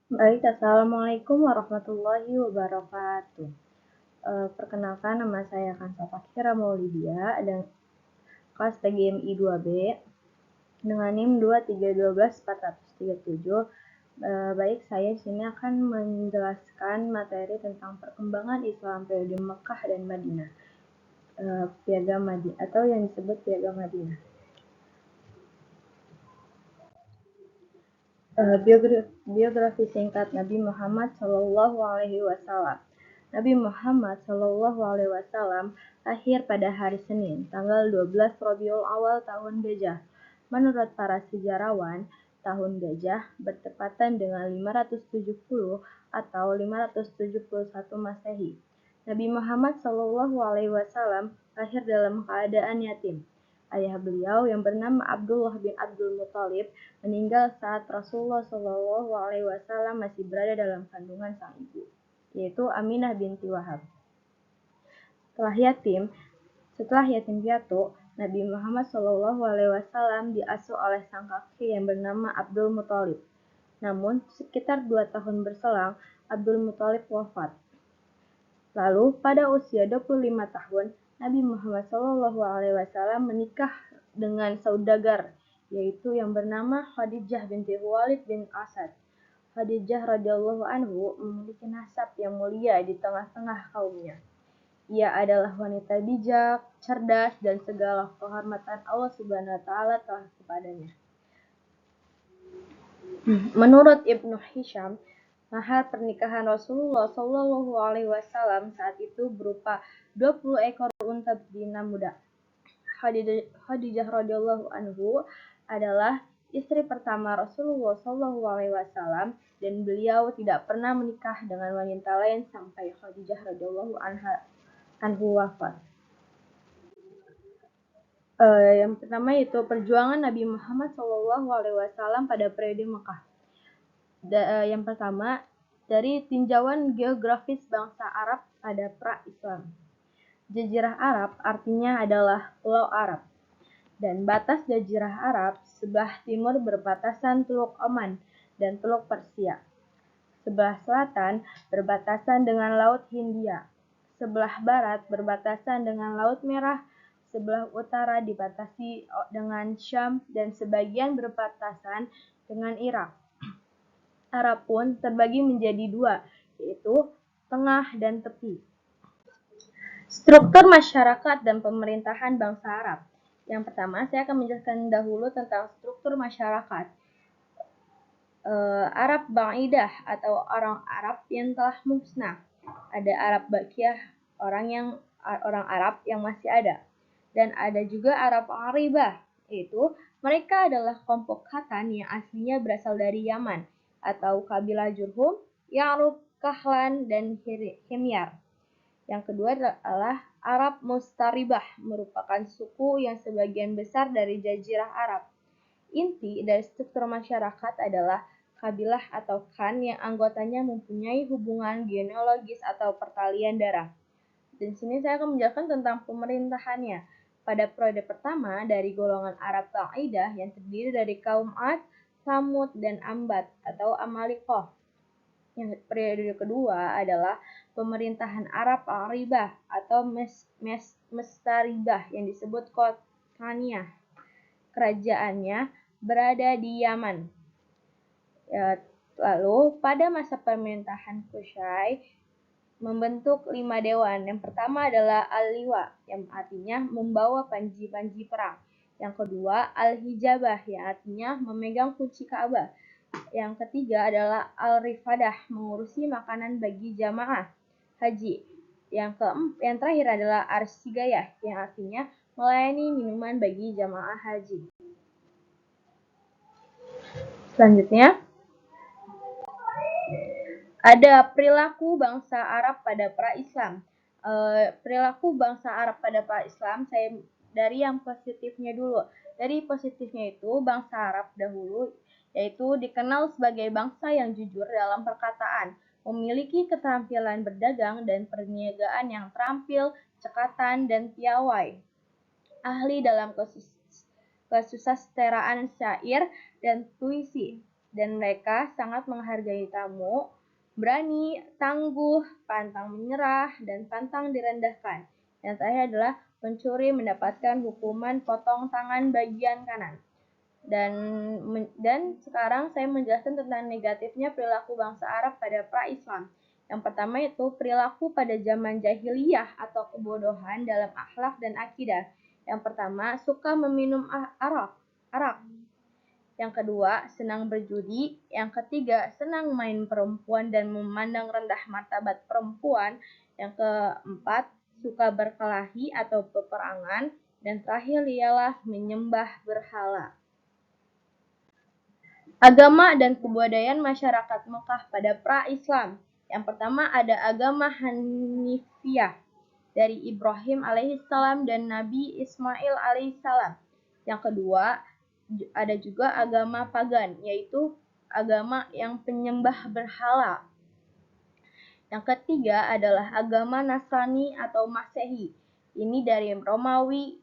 Baik, Assalamualaikum warahmatullahi wabarakatuh. Perkenalkan, nama saya Kansa Fakira Maulidia dan kelas PGMI 2B dengan NIM 2312437. Baik, saya di sini akan menjelaskan materi tentang perkembangan Islam periode Mekah dan Madinah, Piagam Madinah atau yang disebut Piagam Madinah. Biografi singkat Nabi Muhammad SAW. Nabi Muhammad SAW lahir pada hari Senin, tanggal 12 Rabiul Awal tahun Gajah. Menurut para sejarawan, tahun Gajah bertepatan dengan 570 atau 571 Masehi. Nabi Muhammad SAW lahir dalam keadaan yatim. Ayah beliau yang bernama Abdullah bin Abdul Muthalib meninggal saat Rasulullah SAW masih berada dalam kandungan sang ibu, yaitu Aminah binti Wahab. Setelah yatim piatu, Nabi Muhammad SAW diasuh oleh sang kakek yang bernama Abdul Muthalib. Namun, sekitar 2 tahun berselang, Abdul Muthalib wafat. Lalu, pada usia 25 tahun, Nabi Muhammad SAW menikah dengan saudagar, yaitu yang bernama Khadijah binti Khuwailid bin Asad. Khadijah radhiyallahu anhu memiliki nasab yang mulia di tengah-tengah kaumnya. Ia adalah wanita bijak, cerdas, dan segala kehormatan Allah Subhanahu wa taala telah kepadanya. Menurut Ibnu Hisham, mahar pernikahan Rasulullah SAW saat itu berupa 20 ekor unta betina muda. Khadijah radhiyallahu anhu adalah istri pertama Rasulullah SAW dan beliau tidak pernah menikah dengan wanita lain sampai Khadijah radhiyallahu anhu wafat. Yang pertama yaitu perjuangan Nabi Muhammad SAW pada periode Mekah. Yang pertama, dari tinjauan geografis bangsa Arab pada pra-Islam. Jazirah Arab artinya adalah Pulau Arab, dan batas Jazirah Arab sebelah timur berbatasan Teluk Oman dan Teluk Persia. Sebelah selatan berbatasan dengan Laut Hindia. Sebelah barat berbatasan dengan Laut Merah. Sebelah utara dibatasi dengan Syam dan sebagian berbatasan dengan Irak. Arab pun terbagi menjadi dua, yaitu tengah dan tepi. Struktur masyarakat dan pemerintahan bangsa Arab. Yang pertama, saya akan menjelaskan dahulu tentang struktur masyarakat. Arab Ba'idah atau orang Arab yang telah musnah. Ada Arab Baqiyah, orang Arab yang masih ada. Dan ada juga Arab Aribah, yaitu mereka adalah kelompok Khatan yang aslinya berasal dari Yaman, atau kabilah Jurhum, Ya'rub, Kahlan, dan Himyar. Yang kedua adalah Arab Mustaribah, merupakan suku yang sebagian besar dari Jazirah Arab. Inti dari struktur masyarakat adalah kabilah atau klan yang anggotanya mempunyai hubungan genealogis atau pertalian darah. Dan sini saya akan menjelaskan tentang pemerintahannya. Pada periode pertama dari golongan Arab Ba'idah yang terdiri dari kaum Ad, Samud, dan Ambat atau Amalikoh. Yang periode kedua adalah pemerintahan Arab Aribah atau Mestaribah yang disebut Qotaniyah. Kerajaannya berada di Yaman. Lalu pada masa pemerintahan Qushay membentuk 5 dewan. Yang pertama adalah Al-Liwa, yang artinya membawa panji-panji perang. Yang kedua, Al-Hijabah, yang artinya memegang kunci Ka'bah. Yang ketiga adalah Al-Rifadah, mengurusi makanan bagi jamaah haji. Yang terakhir adalah Arsigayah, yang artinya melayani minuman bagi jamaah haji. Selanjutnya, ada perilaku bangsa Arab pada pra-Islam. Perilaku bangsa Arab pada pra-Islam, saya dari yang positifnya dulu. Dari positifnya itu, bangsa Arab dahulu yaitu dikenal sebagai bangsa yang jujur dalam perkataan, memiliki keterampilan berdagang dan perniagaan yang terampil, cekatan, dan piawai. Ahli dalam kesusasteraan syair dan puisi. dan mereka sangat menghargai tamu, berani, tangguh, pantang menyerah, dan pantang direndahkan. Yang terakhir adalah pencuri mendapatkan hukuman potong tangan bagian kanan. Dan sekarang saya menjelaskan tentang negatifnya perilaku bangsa Arab pada pra-Islam. Yang pertama itu perilaku pada zaman jahiliyah atau kebodohan dalam akhlak dan akidah. Yang pertama, suka meminum arak. Yang kedua, senang berjudi. Yang ketiga, senang main perempuan dan memandang rendah martabat perempuan. Yang keempat, suka berkelahi atau peperangan. Dan terakhir ialah menyembah berhala. Agama dan kebudayaan masyarakat Mekah pada pra-Islam. Yang pertama ada agama Hanifiyah dari Ibrahim alaihissalam dan Nabi Ismail alaihissalam. Yang kedua ada juga agama pagan, yaitu agama yang penyembah berhala. Yang ketiga adalah agama Nasrani atau Masehi. Ini dari Romawi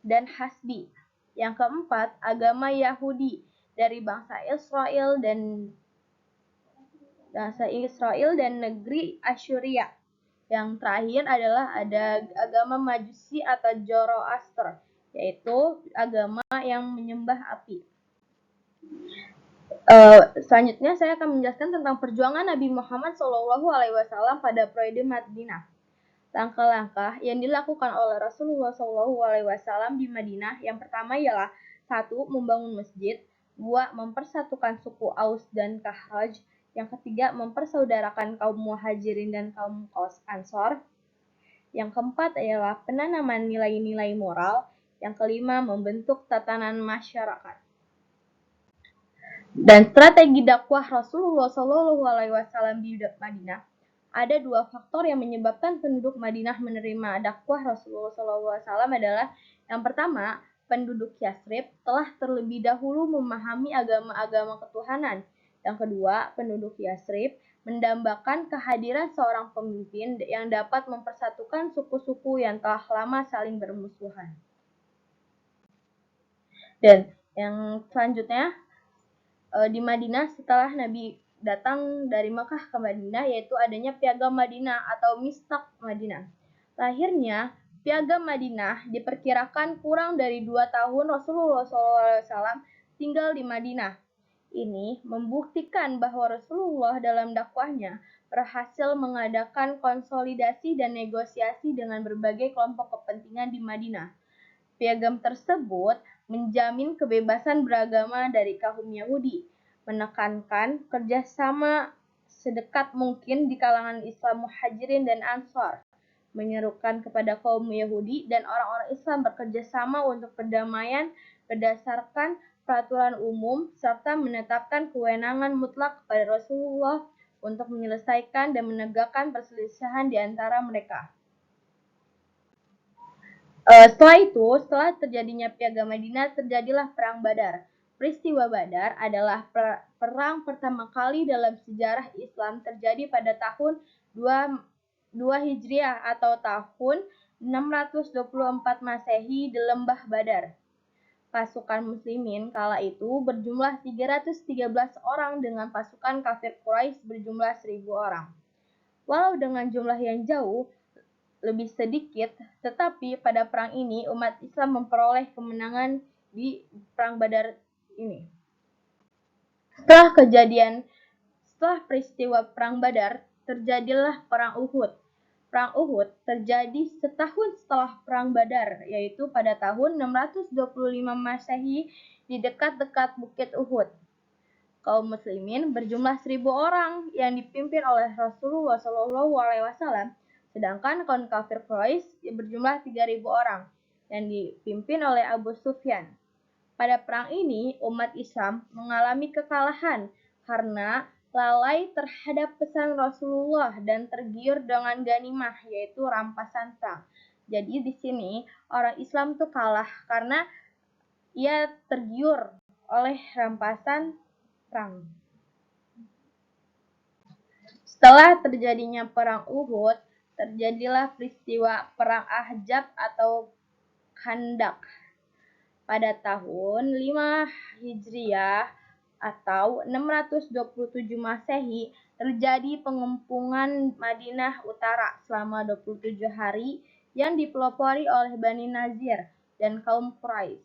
dan Hasbi. Yang keempat, agama Yahudi dari bangsa Israel dan negeri Asyuria. Yang terakhir adalah ada agama Majusi atau Zoroaster, yaitu agama yang menyembah api. Selanjutnya saya akan menjelaskan tentang perjuangan Nabi Muhammad SAW pada periode Madinah. Langkah-langkah yang dilakukan oleh Rasulullah SAW di Madinah yang pertama ialah 1. Membangun masjid, 2. Mempersatukan suku Aus dan Khazraj, yang ketiga mempersaudarakan kaum Muhajirin dan kaum Ansor, yang keempat adalah penanaman nilai-nilai moral, yang kelima membentuk tatanan masyarakat. Dan strategi dakwah Rasulullah SAW di Madinah, ada 2 faktor yang menyebabkan penduduk Madinah menerima dakwah Rasulullah SAW adalah yang pertama, penduduk Yasrib telah terlebih dahulu memahami agama-agama ketuhanan. Yang kedua, penduduk Yasrib mendambakan kehadiran seorang pemimpin yang dapat mempersatukan suku-suku yang telah lama saling bermusuhan. Dan yang selanjutnya, di Madinah setelah Nabi datang dari Mekah ke Madinah, yaitu adanya Piagam Madinah atau Mistaq Madinah. Lahirnya Piagam Madinah diperkirakan kurang dari 2 tahun Rasulullah SAW tinggal di Madinah. Ini membuktikan bahwa Rasulullah dalam dakwahnya berhasil mengadakan konsolidasi dan negosiasi dengan berbagai kelompok kepentingan di Madinah. Piagam tersebut menjamin kebebasan beragama dari kaum Yahudi, menekankan kerjasama sedekat mungkin di kalangan Islam Muhajirin dan Ansor, menyerukan kepada kaum Yahudi dan orang-orang Islam bekerja sama untuk perdamaian berdasarkan peraturan umum, serta menetapkan kewenangan mutlak kepada Rasulullah untuk menyelesaikan dan menegakkan perselisihan di antara mereka. Setelah terjadinya Piagam Madinah, terjadilah Perang Badar. Peristiwa Badar adalah perang pertama kali dalam sejarah Islam terjadi pada tahun 2 Hijriah atau tahun 624 Masehi di Lembah Badar. Pasukan muslimin kala itu berjumlah 313 orang dengan pasukan kafir Quraisy berjumlah 1.000 orang. Walau dengan jumlah yang jauh lebih sedikit, tetapi pada perang ini umat Islam memperoleh kemenangan di Perang Badar ini. Setelah peristiwa Perang Badar, terjadilah Perang Uhud. Perang Uhud terjadi setahun setelah Perang Badar, yaitu pada tahun 625 Masehi di dekat-dekat Bukit Uhud. Kaum muslimin berjumlah 1.000 orang yang dipimpin oleh Rasulullah SAW, sedangkan kaum kafir Quraisy berjumlah 3.000 orang yang dipimpin oleh Abu Sufyan. Pada perang ini, umat Islam mengalami kekalahan karena lalai terhadap pesan Rasulullah dan tergiur dengan ganimah, yaitu rampasan perang. Jadi di sini orang Islam tuh kalah karena ia tergiur oleh rampasan perang. Setelah terjadinya Perang Uhud, terjadilah peristiwa Perang Ahzab atau Khandaq. Pada tahun 5 Hijriah, atau 627 Masehi, terjadi pengepungan Madinah Utara selama 27 hari yang dipelopori oleh Bani Nazir dan kaum Quraisy.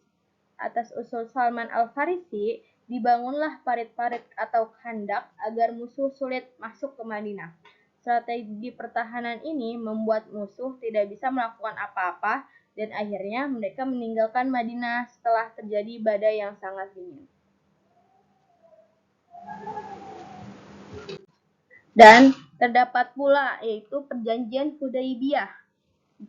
Atas usul Salman Al-Farisi, dibangunlah parit-parit atau khandak agar musuh sulit masuk ke Madinah. Strategi pertahanan ini membuat musuh tidak bisa melakukan apa-apa dan akhirnya mereka meninggalkan Madinah setelah terjadi badai yang sangat dingin. Dan terdapat pula yaitu Perjanjian Hudaibiyah.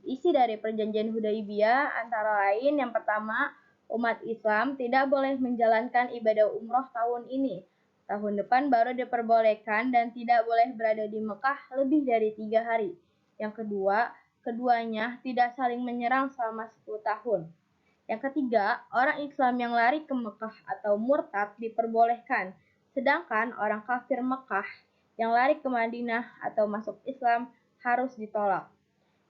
Isi dari Perjanjian Hudaibiyah antara lain yang pertama, umat Islam tidak boleh menjalankan ibadah umroh tahun ini. Tahun depan baru diperbolehkan dan tidak boleh berada di Mekah lebih dari 3 hari. Yang kedua, keduanya tidak saling menyerang selama 10 tahun. Yang ketiga, orang Islam yang lari ke Mekah atau murtad diperbolehkan, sedangkan orang kafir Mekah yang lari ke Madinah atau masuk Islam harus ditolak.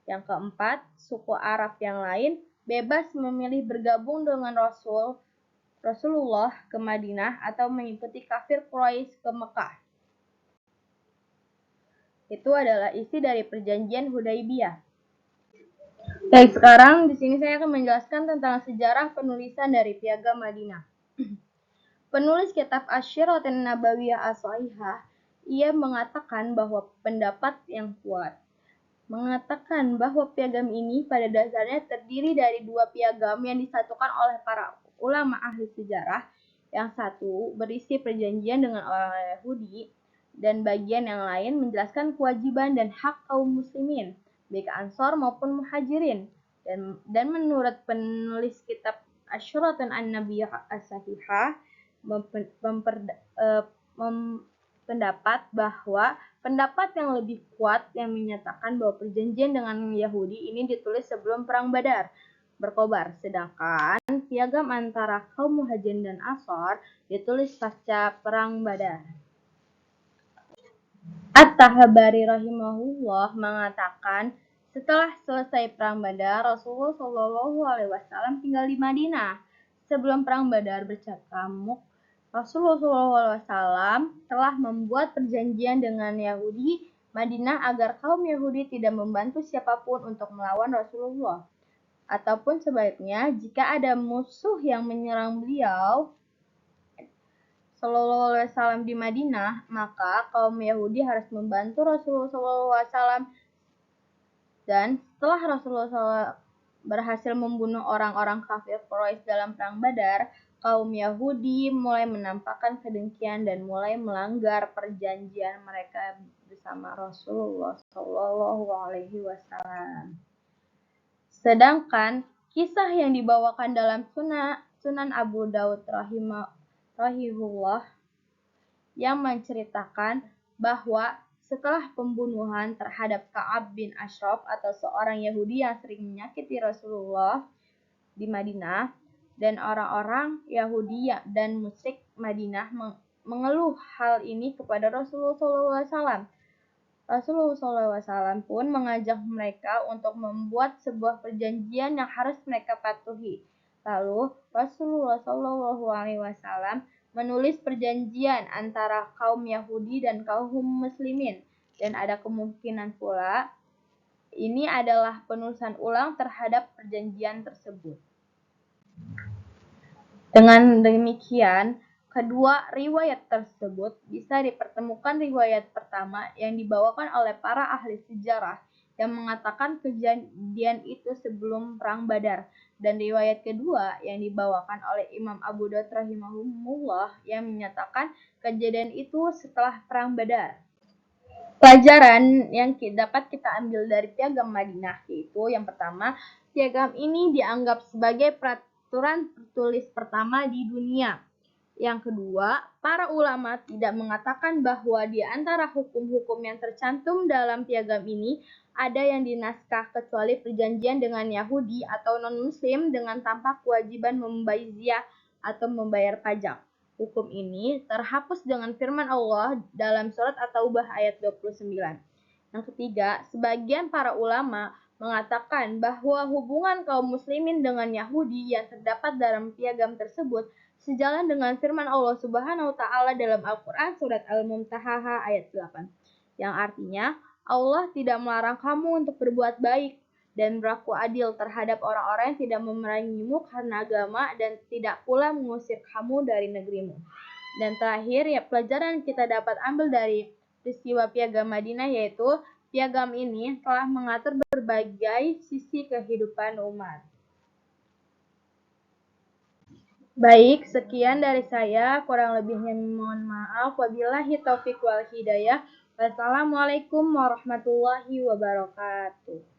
Yang keempat, suku Arab yang lain bebas memilih bergabung dengan Rasulullah ke Madinah atau mengikuti kafir Quraisy ke Mekah. Itu adalah isi dari Perjanjian Hudaibiyah. Baik, sekarang di sini saya akan menjelaskan tentang sejarah penulisan dari Piagam Madinah. Penulis kitab Asy-Syiratun Nabawiyah As-Shahihah, ia mengatakan bahwa pendapat yang kuat mengatakan bahwa piagam ini pada dasarnya terdiri dari 2 piagam yang disatukan oleh para ulama ahli sejarah. Yang satu berisi perjanjian dengan orang Yahudi dan bagian yang lain menjelaskan kewajiban dan hak kaum muslimin, baik Ansor maupun Muhajirin. Dan menurut penulis kitab Asy-Syiratun An-Nabawiyah As-Shahihah pendapat bahwa pendapat yang lebih kuat yang menyatakan bahwa perjanjian dengan Yahudi ini ditulis sebelum Perang Badar berkobar, sedangkan piagam antara kaum Muhajirin dan Ansor ditulis pasca Perang Badar. At-Tahabari rahimahullah mengatakan, setelah selesai Perang Badar, Rasulullah SAW tinggal di Madinah. Sebelum Perang Badar berkecamuk, Rasulullah SAW telah membuat perjanjian dengan Yahudi Madinah agar kaum Yahudi tidak membantu siapapun untuk melawan Rasulullah. Ataupun sebaliknya, jika ada musuh yang menyerang beliau Sallallahu Alaihi Wasallam di Madinah, maka kaum Yahudi harus membantu Rasulullah Sallallahu Alaihi Wasallam. Dan setelah Rasulullah SAW berhasil membunuh orang-orang kafir Quraisy dalam Perang Badar, kaum Yahudi mulai menampakkan kedengkian dan mulai melanggar perjanjian mereka bersama Rasulullah Sallallahu Alaihi Wasallam. Sedangkan kisah yang dibawakan dalam Sunan Abu Daud rahimahullah yang menceritakan bahwa setelah pembunuhan terhadap Ka'ab bin Ashraf atau seorang Yahudi yang sering menyakiti Rasulullah di Madinah, dan orang-orang Yahudi dan musyrik Madinah mengeluh hal ini kepada Rasulullah SAW. Rasulullah SAW pun mengajak mereka untuk membuat sebuah perjanjian yang harus mereka patuhi. Lalu Rasulullah SAW menulis perjanjian antara kaum Yahudi dan kaum muslimin, dan ada kemungkinan pula ini adalah penulisan ulang terhadap perjanjian tersebut. Dengan demikian, kedua riwayat tersebut bisa dipertemukan. Riwayat pertama yang dibawakan oleh para ahli sejarah yang mengatakan kejadian itu sebelum Perang Badar, dan riwayat kedua yang dibawakan oleh Imam Abu Daud rahimahullah yang menyatakan kejadian itu setelah Perang Badar. Pelajaran yang dapat kita ambil dari Piagam Madinah yaitu yang pertama, piagam ini dianggap sebagai peraturan tertulis pertama di dunia. Yang kedua, para ulama tidak mengatakan bahwa di antara hukum-hukum yang tercantum dalam piagam ini ada yang dinaskah kecuali perjanjian dengan Yahudi atau non-Muslim dengan tanpa kewajiban membayar jizyah atau membayar pajak. Hukum ini terhapus dengan firman Allah dalam surat At-Taubah ayat 29. Yang ketiga, sebagian para ulama mengatakan bahwa hubungan kaum muslimin dengan Yahudi yang terdapat dalam piagam tersebut sejalan dengan firman Allah Subhanahu wa taala dalam Al-Qur'an surat Al-Mumtahanah ayat 8, yang artinya Allah tidak melarang kamu untuk berbuat baik dan berlaku adil terhadap orang-orang yang tidak memerangimu karena agama dan tidak pula mengusir kamu dari negerimu. Dan terakhir, ya, pelajaran kita dapat ambil dari peristiwa Piagam Madinah yaitu piagam ini telah mengatur berbagai sisi kehidupan umat. Baik, sekian dari saya. Kurang lebihnya mohon maaf. Wabillahi taufiq wal hidayah. Wassalamualaikum warahmatullahi wabarakatuh.